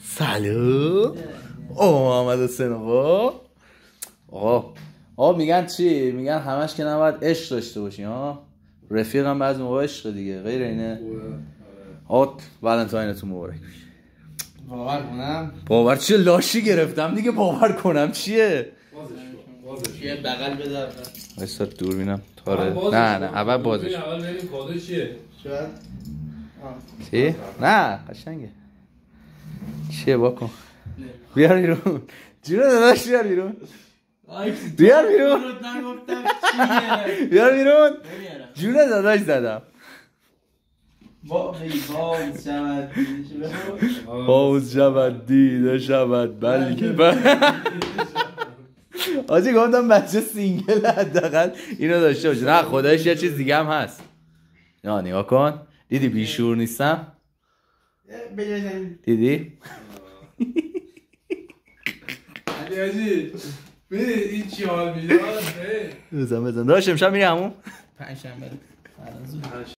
سلام محمد حسین آقا میگن چی؟ میگن همش که نباید عشق داشته باشی ها. رفیقم بعضی موقع عشق دیگه، غیر اینه. آقا ولنتاینتون مبارک باشه. باور کنم؟ باور چیه؟ لاشی گرفتم دیگه. باور کنم چیه؟ بازش یه بغل بده. وایسا دور بینم. تاره نه اول بازش. اول ببین کادو چیه؟ شاید چی؟ نه قشنگه. چیه واکن؟ بیار بیرون. جون داداش بیار بیرون. بیار بیرون. بیار بیرون. جون داداش زدم. باز شود دیده شود بلکه آجی گفتم بچه سینگل حداقل اینو داشته باشه. نه خدایش یه چیز دیگه هم هست. نه نگاه کن. دیدی بیشور نیستم؟ دیدی؟ علی آجی ببین این چی حال میداد؟ بزن داشت امشب میری همون؟ پنجشنبه